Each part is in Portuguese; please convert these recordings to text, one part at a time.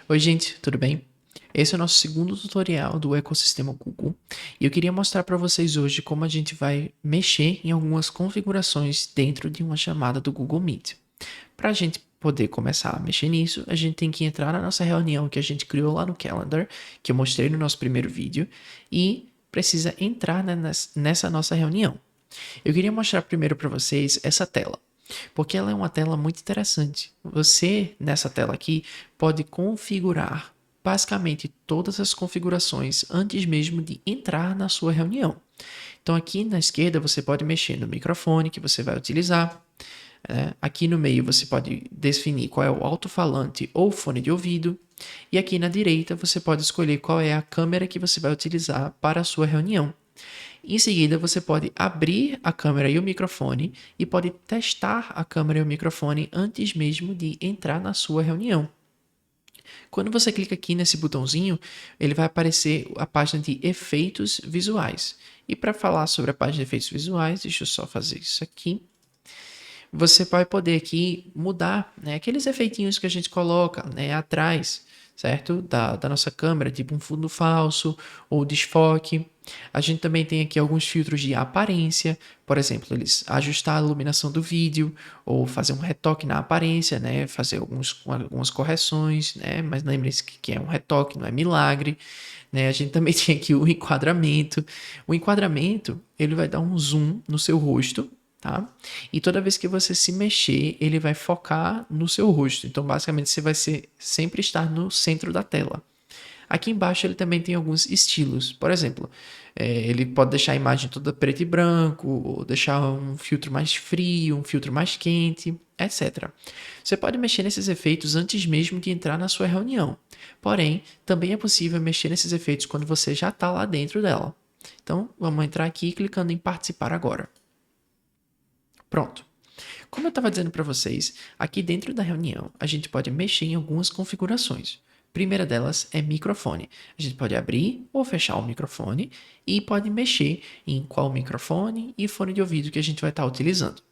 Oi, gente, tudo bem? Esse é o nosso segundo tutorial do ecossistema Google e eu queria mostrar para vocês hoje como a gente vai mexer em algumas configurações dentro de uma chamada do Google Meet. Para a gente poder começar a mexer nisso, a gente tem que entrar na nossa reunião que a gente criou lá no Calendar, que eu mostrei no nosso primeiro vídeo, e precisa entrar nessa nossa reunião. Eu queria mostrar primeiro para vocês essa tela, porque ela é uma tela muito interessante. Você, nessa tela aqui, pode configurar basicamente todas as configurações antes mesmo de entrar na sua reunião. Então, aqui na esquerda, você pode mexer no microfone que você vai utilizar. Aqui no meio, você pode definir qual é o alto-falante ou fone de ouvido. E aqui na direita, você pode escolher qual é a câmera que você vai utilizar para a sua reunião. Em seguida, você pode abrir a câmera e o microfone e pode testar a câmera e o microfone antes mesmo de entrar na sua reunião. Quando você clica aqui nesse botãozinho, ele vai aparecer a página de efeitos visuais. E para falar sobre a página de efeitos visuais, deixa eu só fazer isso aqui. Você vai poder aqui mudar, né, aqueles efeitinhos que a gente coloca, né, atrás, certo? Da nossa câmera, tipo um fundo falso ou desfoque. A gente também tem aqui alguns filtros de aparência, por exemplo, eles ajustar a iluminação do vídeo ou fazer um retoque na aparência, né, fazer algumas correções, né, mas lembre-se que é um retoque, não é milagre. Né? A gente também tem aqui o enquadramento. O enquadramento, ele vai dar um zoom no seu rosto, tá? E toda vez que você se mexer, ele vai focar no seu rosto. Então, basicamente, você vai sempre estar no centro da tela. Aqui embaixo ele também tem alguns estilos. Por exemplo, ele pode deixar a imagem toda preto e branco, ou deixar um filtro mais frio, um filtro mais quente, etc. Você pode mexer nesses efeitos antes mesmo de entrar na sua reunião. Porém, também é possível mexer nesses efeitos quando você já está lá dentro dela. Então, vamos entrar aqui clicando em participar agora. Pronto. Como eu estava dizendo para vocês, aqui dentro da reunião a gente pode mexer em algumas configurações. A primeira delas é microfone. A gente pode abrir ou fechar o microfone e pode mexer em qual microfone e fone de ouvido que a gente vai estar utilizando.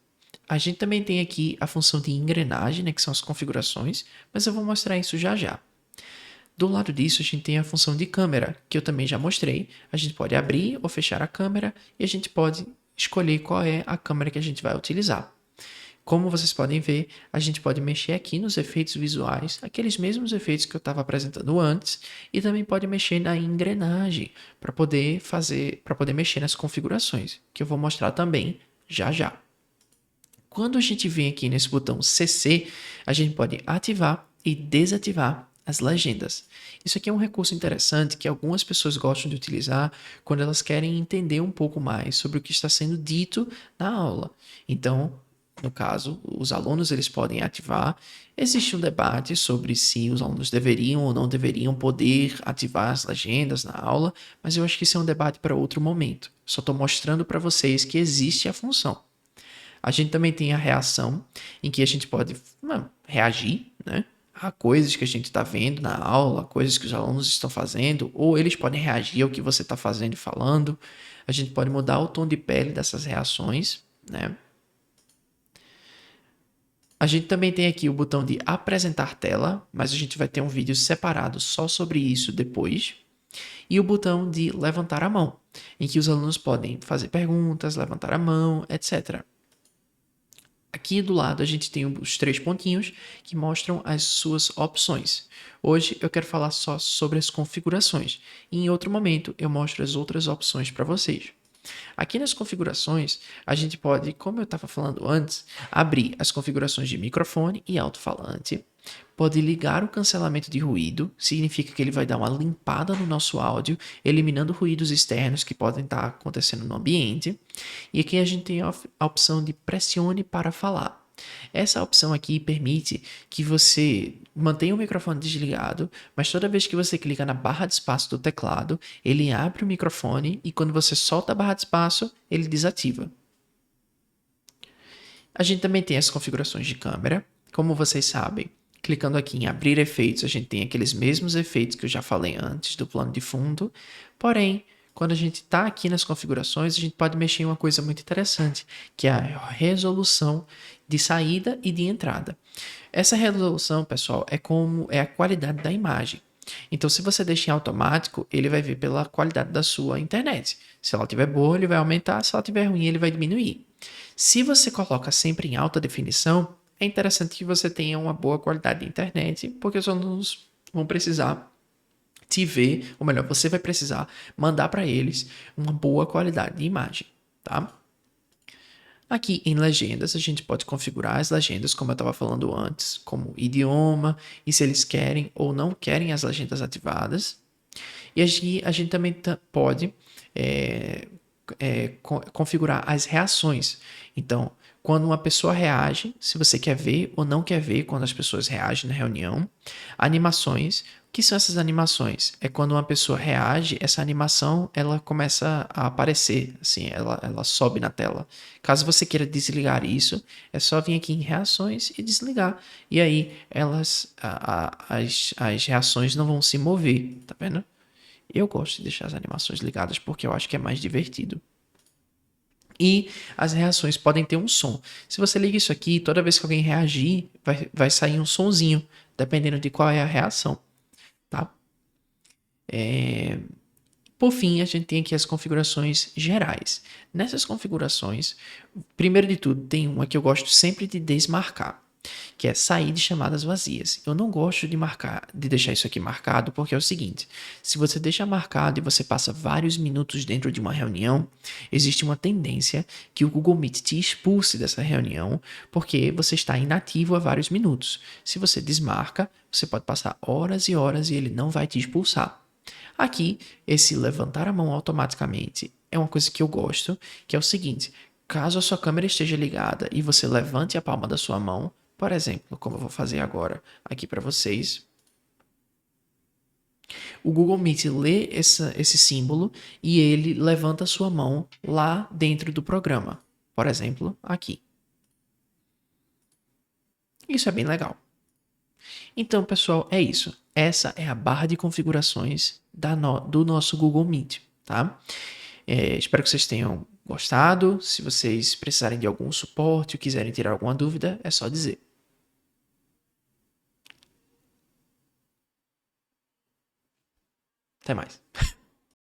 A gente também tem aqui a função de engrenagem, né, que são as configurações, mas eu vou mostrar isso já já. Do lado disso, a gente tem a função de câmera, que eu também já mostrei. A gente pode abrir ou fechar a câmera e a gente pode escolher qual é a câmera que a gente vai utilizar. Como vocês podem ver, a gente pode mexer aqui nos efeitos visuais, aqueles mesmos efeitos que eu estava apresentando antes, e também pode mexer na engrenagem para poder mexer nas configurações, que eu vou mostrar também já já. Quando a gente vem aqui nesse botão CC, a gente pode ativar e desativar as legendas. Isso aqui é um recurso interessante que algumas pessoas gostam de utilizar quando elas querem entender um pouco mais sobre o que está sendo dito na aula. Então, no caso, os alunos eles podem ativar. Existe um debate sobre se os alunos deveriam ou não deveriam poder ativar as legendas na aula, mas eu acho que isso é um debate para outro momento. Só estou mostrando para vocês que existe a função. A gente também tem a reação, em que a gente pode reagir, né, a coisas que a gente está vendo na aula, coisas que os alunos estão fazendo, ou eles podem reagir ao que você está fazendo e falando. A gente pode mudar o tom de pele dessas reações, né? A gente também tem aqui o botão de apresentar tela, mas a gente vai ter um vídeo separado só sobre isso depois. E o botão de levantar a mão, em que os alunos podem fazer perguntas, levantar a mão, etc. Aqui do lado a gente tem os 3 pontinhos que mostram as suas opções. Hoje eu quero falar só sobre as configurações e em outro momento eu mostro as outras opções para vocês. Aqui nas configurações, a gente pode, como eu estava falando antes, abrir as configurações de microfone e alto-falante. Pode ligar o cancelamento de ruído, significa que ele vai dar uma limpada no nosso áudio, eliminando ruídos externos que podem estar acontecendo no ambiente. E aqui a gente tem a opção de pressione para falar. Essa opção aqui permite que você mantenha o microfone desligado, mas toda vez que você clica na barra de espaço do teclado, ele abre o microfone e quando você solta a barra de espaço, ele desativa. A gente também tem as configurações de câmera. Como vocês sabem, clicando aqui em abrir efeitos, a gente tem aqueles mesmos efeitos que eu já falei antes do plano de fundo, porém, quando a gente está aqui nas configurações, a gente pode mexer em uma coisa muito interessante, que é a resolução de saída e de entrada. Essa resolução, pessoal, é a qualidade da imagem. Então, se você deixa em automático, ele vai ver pela qualidade da sua internet. Se ela tiver boa, ele vai aumentar, se ela tiver ruim, ele vai diminuir. Se você coloca sempre em alta definição, é interessante que você tenha uma boa qualidade de internet, porque os alunos vão precisar te ver, ou melhor, você vai precisar mandar para eles uma boa qualidade de imagem, tá? Aqui em legendas, a gente pode configurar as legendas, como eu estava falando antes, como idioma e se eles querem ou não querem as legendas ativadas. E aqui a gente também pode configurar as reações. Então, quando uma pessoa reage, se você quer ver ou não quer ver quando as pessoas reagem na reunião. Animações. O que são essas animações? É quando uma pessoa reage, essa animação ela começa a aparecer, assim, ela sobe na tela. Caso você queira desligar isso, é só vir aqui em reações e desligar. E aí as reações não vão se mover, tá vendo? Eu gosto de deixar as animações ligadas porque eu acho que é mais divertido. E as reações podem ter um som. Se você liga isso aqui, toda vez que alguém reagir, vai sair um sonzinho, dependendo de qual é a reação, tá? Por fim, a gente tem aqui as configurações gerais. Nessas configurações, primeiro de tudo, tem uma que eu gosto sempre de desmarcar, que é sair de chamadas vazias. Eu não gosto de deixar isso aqui marcado, porque é o seguinte: se você deixa marcado e você passa vários minutos dentro de uma reunião, existe uma tendência que o Google Meet te expulse dessa reunião, porque você está inativo há vários minutos. Se você desmarca, você pode passar horas e horas e ele não vai te expulsar. Aqui, esse levantar a mão automaticamente é uma coisa que eu gosto, que é o seguinte: caso a sua câmera esteja ligada e você levante a palma da sua mão, por exemplo, como eu vou fazer agora aqui para vocês, o Google Meet lê esse símbolo e ele levanta a sua mão lá dentro do programa. Por exemplo, aqui. Isso é bem legal. Então, pessoal, é isso. Essa é a barra de configurações do nosso Google Meet, tá? Espero que vocês tenham gostado. Se vocês precisarem de algum suporte ou quiserem tirar alguma dúvida, é só dizer. Até mais.